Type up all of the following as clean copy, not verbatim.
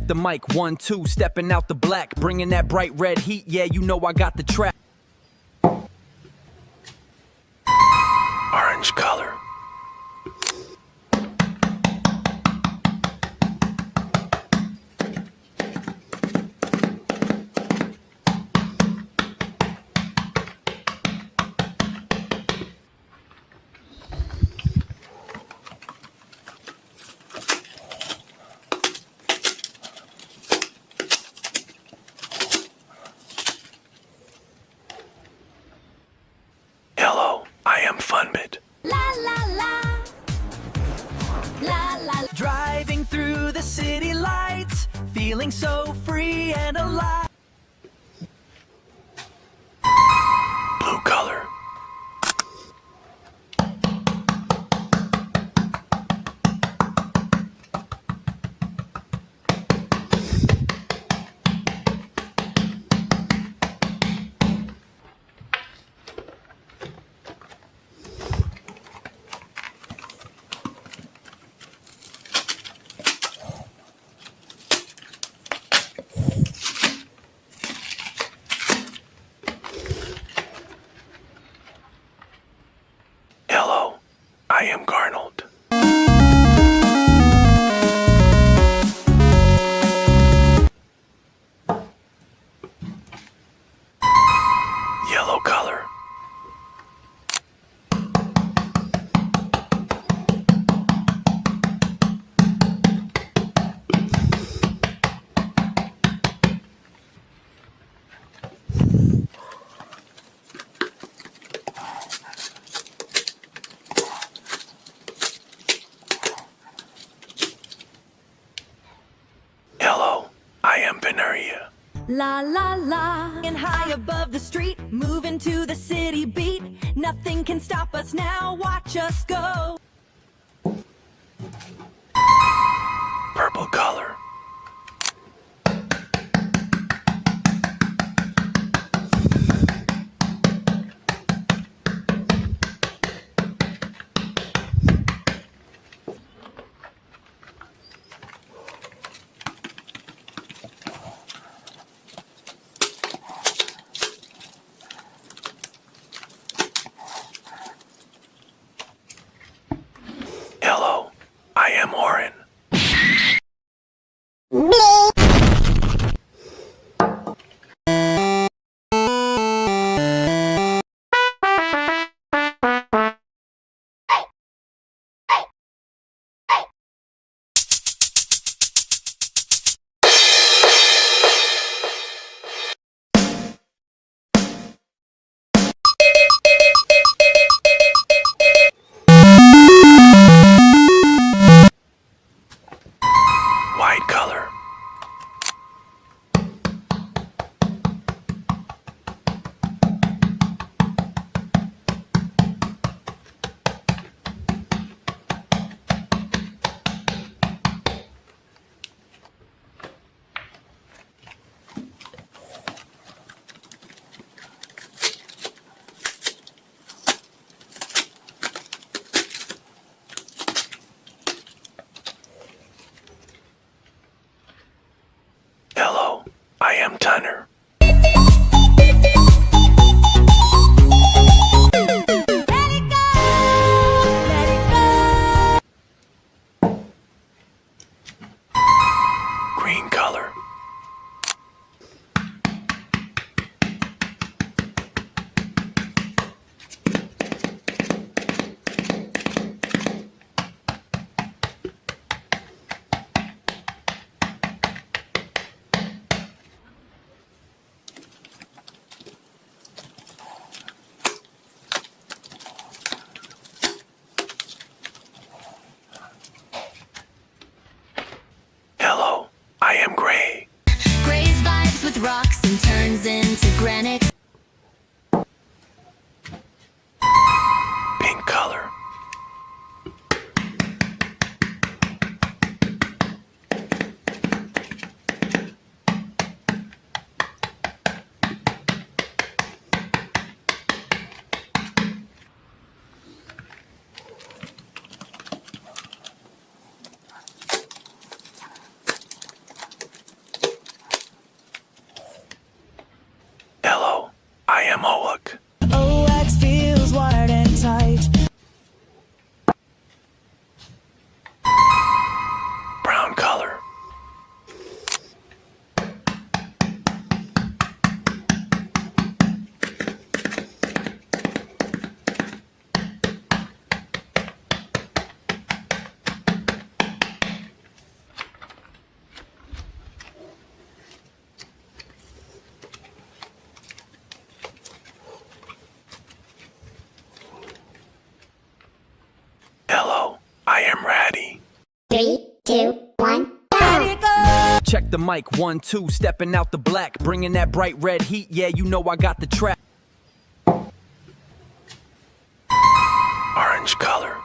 Check the mic, 1, 2, stepping out the black, bringing that bright red heat, yeah, you know I got the track. Orange color. Yellow, I am Funbit. La la la, la la. Driving through the city lights, feeling so free and alive. Blue color. Yellow, I am Garnold. Yellow color. Yellow, I am Veneria. La la la, And high above the street, moving to the city beat. Nothing can stop us now, watch us go. Purple color. Yellow, I am Orin. White color. Yellow, I am Tunner. let it go, let it go. Green color. Yellow, I am Gray. Gray's vibes with rocks and turns into granite. Pink color. am Oak. OX feels wired and tight. Brown color. Hello, I am Ratty. 3, 2, 1. Check the mic, 1, 2, stepping out the black, bringing that bright red heat, yeah, you know I got the track. Orange color.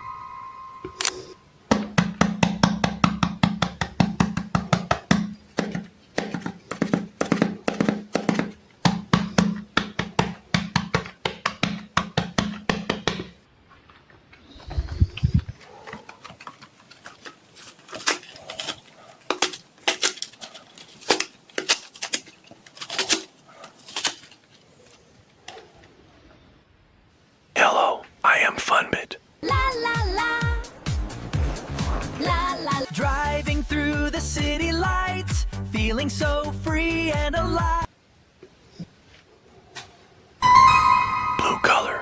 Hello, I am Funbit. La la la. La la la. Driving through the city lights, feeling so free and alive. Blue color.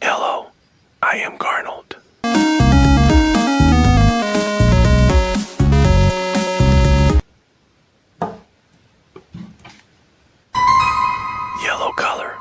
Hello, I am Garnold. Yellow color.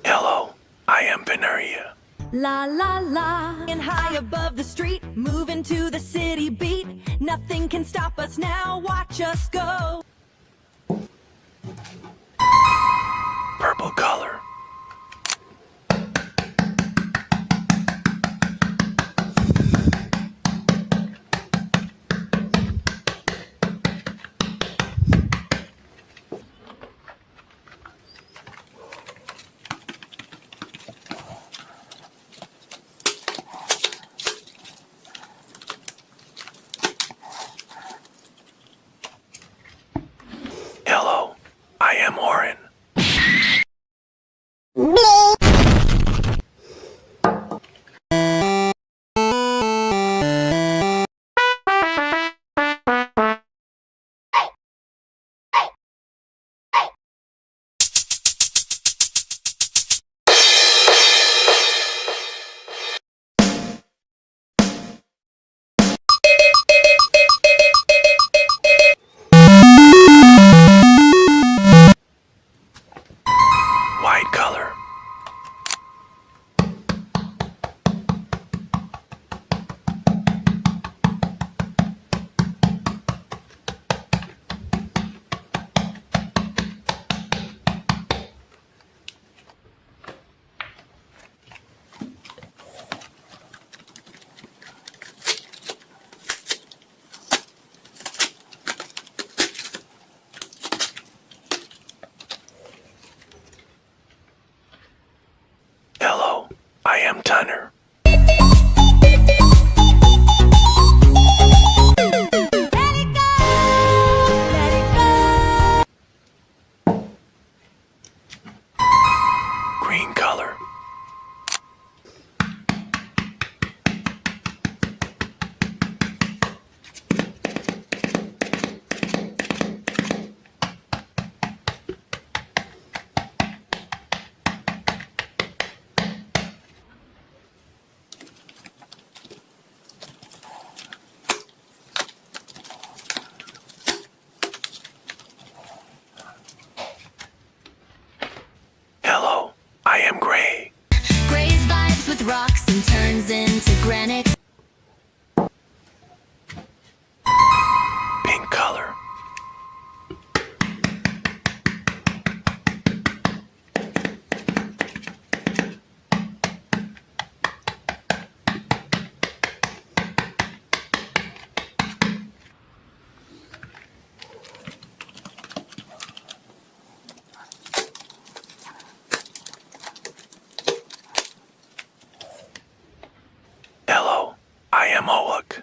Hello, I am Veneria. La la la. And high above the street, moving to the city beat. Nothing can stop us now, watch us go. Purple color. rocks and turns into granite. Pink color. Hello, I am Owak.